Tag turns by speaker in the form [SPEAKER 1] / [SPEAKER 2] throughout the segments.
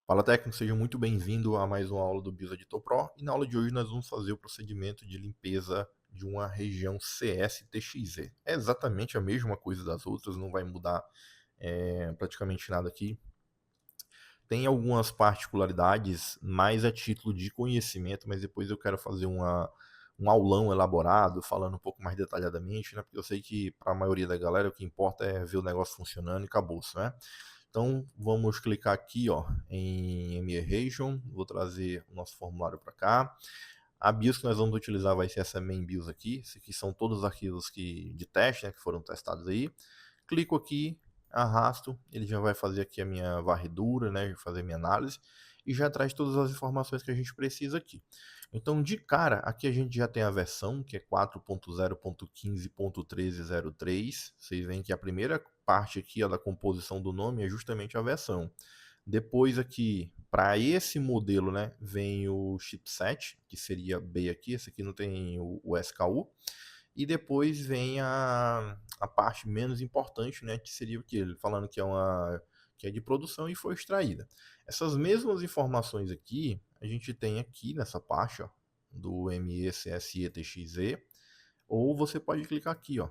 [SPEAKER 1] Fala técnico, seja muito bem-vindo a mais uma aula do BIOS Editor Pro e na aula de hoje nós vamos fazer o procedimento de limpeza de uma região CSTXZ. É exatamente a mesma coisa das outras, não vai mudar praticamente nada aqui. Tem algumas particularidades mais a título de conhecimento, mas depois eu quero fazer um aulão elaborado, falando um pouco mais detalhadamente, né? Porque eu sei que para a maioria da galera o que importa é ver o negócio funcionando e acabou, né? Então vamos clicar aqui ó, em ME Region, vou trazer o nosso formulário para cá. A BIOS que nós vamos utilizar vai ser essa main BIOS aqui. Esses aqui são todos os arquivos de teste, né, que foram testados aí. Clico aqui, arrasto, ele já vai fazer aqui a minha varredura, né, fazer a minha análise e já traz todas as informações que a gente precisa aqui. Então, de cara, aqui a gente já tem a versão, que é 4.0.15.1303. Vocês veem que a primeira parte aqui ó, da composição do nome é justamente a versão. Depois aqui, para esse modelo, né, vem o chipset, que seria B aqui, esse aqui não tem o SKU. E depois vem a parte menos importante, né, que seria o que ele falando que é de produção e foi extraída. Essas mesmas informações aqui, a gente tem aqui nessa parte, ó, do MECSETXZ, ou você pode clicar aqui, ó,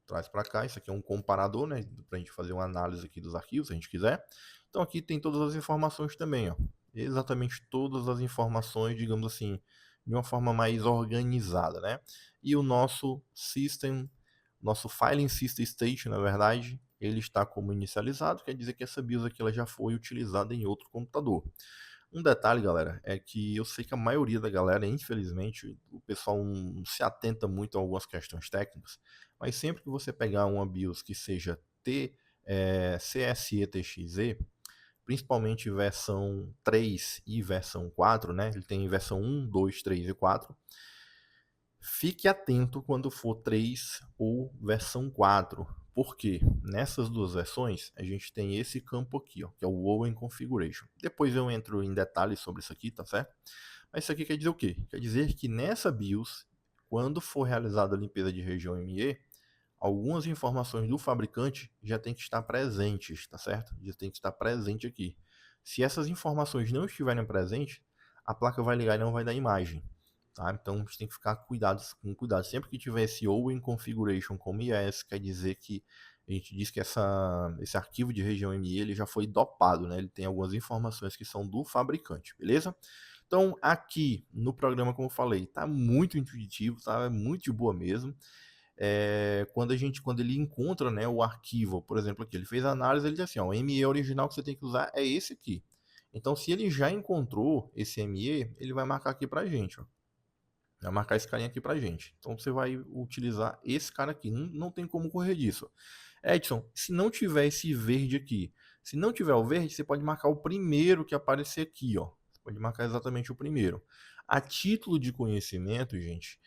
[SPEAKER 1] traz para cá, isso aqui é um comparador, né, para a gente fazer uma análise aqui dos arquivos, se a gente quiser. Então aqui tem todas as informações também, ó, exatamente todas as informações, digamos assim, de uma forma mais organizada, né? E o nosso system, nosso filing system state, na verdade, ele está como inicializado, quer dizer que essa BIOS aqui ela já foi utilizada em outro computador. Um detalhe, galera, é que eu sei que a maioria da galera, infelizmente, o pessoal não se atenta muito a algumas questões técnicas, mas sempre que você pegar uma BIOS que seja CSETXZ, principalmente versão 3 e versão 4, né? Ele tem versão 1, 2, 3 e 4. Fique atento quando for 3 ou versão 4, porque nessas duas versões a gente tem esse campo aqui, ó, que é o Owen Configuration. Depois eu entro em detalhes sobre isso aqui, tá certo? Mas isso aqui quer dizer o quê? Quer dizer que nessa BIOS, quando for realizada a limpeza de região ME, algumas informações do fabricante já tem que estar presentes, tá certo? Já tem que estar presente aqui. Se essas informações não estiverem presentes, a placa vai ligar e não vai dar imagem. Tá? Então a gente tem que ficar com cuidado. Sempre que tiver esse ou em configuration como yes, quer dizer que a gente diz que esse arquivo de região ME ele já foi dopado, né? Ele tem algumas informações que são do fabricante, beleza? Então aqui no programa, como eu falei, tá muito intuitivo, tá? É muito de boa mesmo. Quando ele encontra, né, o arquivo, por exemplo, aqui, ele fez a análise, ele diz assim, ó, o ME original que você tem que usar é esse aqui. Então, se ele já encontrou esse ME, ele vai marcar aqui pra gente, ó. Vai marcar esse carinha aqui pra gente. Então você vai utilizar esse cara aqui. Não tem como correr disso. Edson, se não tiver esse verde aqui, se não tiver o verde, você pode marcar o primeiro que aparecer aqui, ó. Você pode marcar exatamente o primeiro. A título de conhecimento, gente,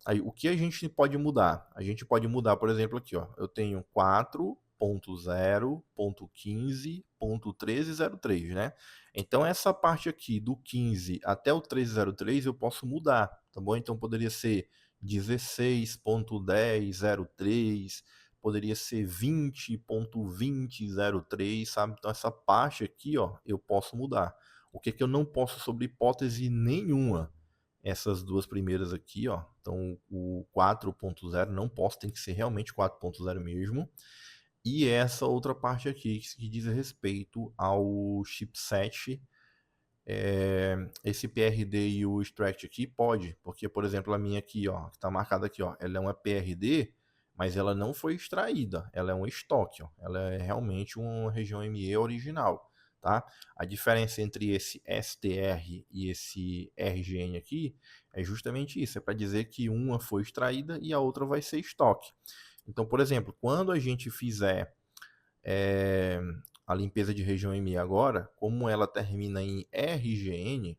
[SPEAKER 1] aí, o que a gente pode mudar? A gente pode mudar, por exemplo, aqui, ó. Eu tenho 4.0.15.1303, né? Então essa parte aqui do 15 até o 1303 eu posso mudar, tá bom? Então poderia ser 16.10.03, poderia ser 20.20.03, sabe? Então essa parte aqui, ó, eu posso mudar. O que que eu não posso sobre hipótese nenhuma? Essas duas primeiras aqui, ó. Então o 4.0 não posso, tem que ser realmente 4.0 mesmo. E essa outra parte aqui que diz respeito ao chipset, esse PRD e o extract aqui pode, porque por exemplo a minha aqui, ó, que está marcada aqui, ó, ela é uma PRD, mas ela não foi extraída, ela é um estoque, ó, ela é realmente uma região ME original, tá? A diferença entre esse STR e esse RGN aqui é justamente isso, é para dizer que uma foi extraída e a outra vai ser estoque. Então, por exemplo, quando a gente fizer é, a limpeza de região ME agora, como ela termina em RGN,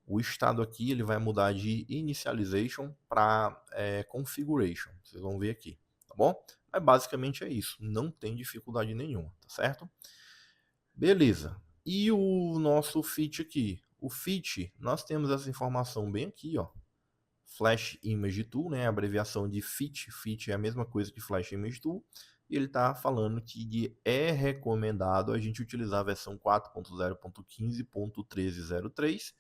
[SPEAKER 1] o estado aqui ele vai mudar de initialization para configuration. Vocês vão ver aqui, tá bom? Mas basicamente é isso, não tem dificuldade nenhuma, tá certo? Beleza. E o nosso fit aqui? O fit, nós temos essa informação bem aqui, ó. Flash Image Tool, né? A abreviação de FIT. FIT é a mesma coisa que Flash Image Tool. e ele está falando que é recomendado a gente utilizar a versão 4.0.15.1303,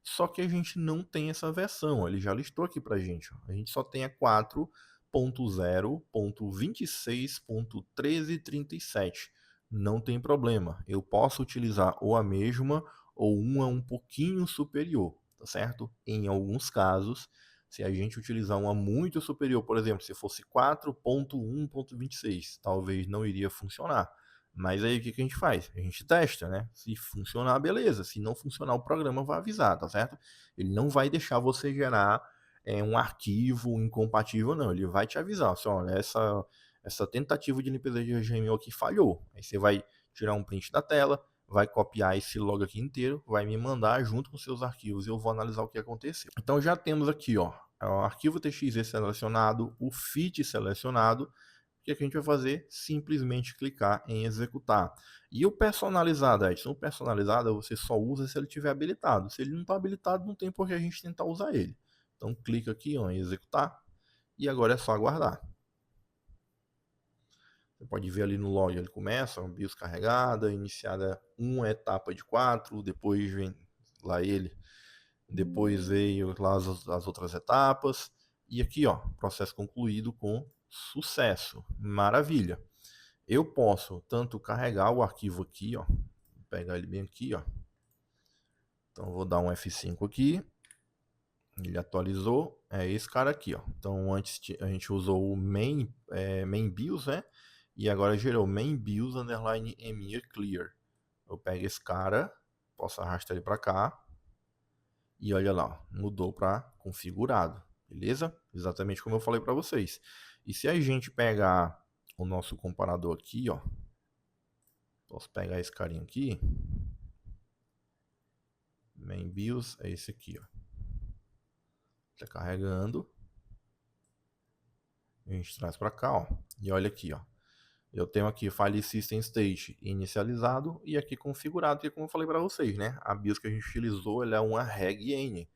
[SPEAKER 1] só que a gente não tem essa versão, ele já listou aqui para a gente. A gente só tem a 4.0.26.1337. Não tem problema, eu posso utilizar ou a mesma ou uma um pouquinho superior, tá certo? Em alguns casos, se a gente utilizar uma muito superior, por exemplo, se fosse 4.1.26, talvez não iria funcionar. Mas aí o que a gente faz? A gente testa, né? Se funcionar, beleza. Se não funcionar, o programa vai avisar, tá certo? Ele não vai deixar você gerar um arquivo incompatível, não. Ele vai te avisar, assim, olha, essa tentativa de limpeza de HTML aqui falhou. Aí você vai tirar um print da tela, vai copiar esse log aqui inteiro, vai me mandar junto com seus arquivos e eu vou analisar o que aconteceu. Então já temos aqui, ó, o arquivo .txe selecionado, o fit selecionado. O que a gente vai fazer? Simplesmente clicar em executar. E o personalizado, Edson, o personalizado você só usa se ele estiver habilitado. Se ele não está habilitado, não tem por que a gente tentar usar ele. Então clica aqui ó, em executar e agora é só aguardar. Você pode ver ali no log, ele começa, uma BIOS carregada, iniciada uma etapa de 4, depois vem lá ele, depois veio lá as outras etapas, e aqui ó, processo concluído com sucesso, maravilha. Eu posso tanto carregar o arquivo aqui, ó, vou pegar ele bem aqui, ó. Então eu vou dar um F5 aqui, ele atualizou, é esse cara aqui, ó. Então antes a gente usou o main BIOS, né? E agora gerou main BIOS underline EMEA clear. Eu pego esse cara, posso arrastar ele para cá e olha lá, ó, mudou para configurado, beleza? Exatamente como eu falei para vocês. E se a gente pegar o nosso comparador aqui, ó, posso pegar esse carinha aqui, main BIOS é esse aqui, ó. Tá carregando. A gente traz para cá, ó, e olha aqui, ó. Eu tenho aqui File System State inicializado e aqui configurado, que como eu falei para vocês, né? A BIOS que a gente utilizou ela é uma regN.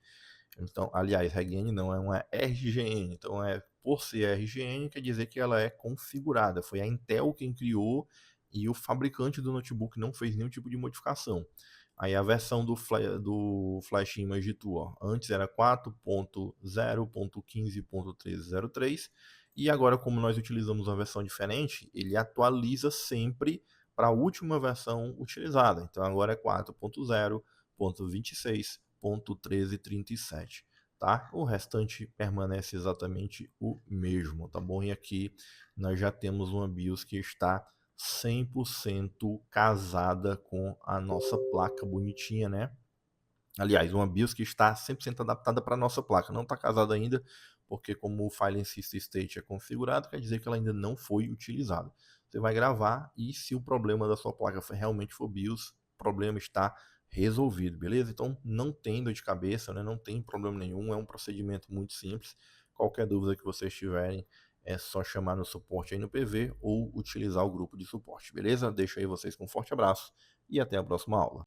[SPEAKER 1] Então, aliás, regN não, é uma RGN. Então, por ser RGN, quer dizer que ela é configurada. Foi a Intel quem criou e o fabricante do notebook não fez nenhum tipo de modificação. Aí a versão do Flash Image Tool, ó, antes era 4.0.15.1303 e agora, como nós utilizamos uma versão diferente, ele atualiza sempre para a última versão utilizada. Então agora é 4.0.26.1337, tá? O restante permanece exatamente o mesmo, tá bom? E aqui nós já temos uma BIOS que está 100% casada com a nossa placa bonitinha, né? Aliás, uma BIOS que está 100% adaptada para a nossa placa. Não está casada ainda, porque como o File System State é configurado, quer dizer que ela ainda não foi utilizada. Você vai gravar e se o problema da sua placa realmente for BIOS, o problema está resolvido, beleza? Então não tem dor de cabeça, né? Não tem problema nenhum, é um procedimento muito simples. Qualquer dúvida que vocês tiverem, é só chamar no suporte aí no PV ou utilizar o grupo de suporte, beleza? Deixo aí vocês com um forte abraço e até a próxima aula.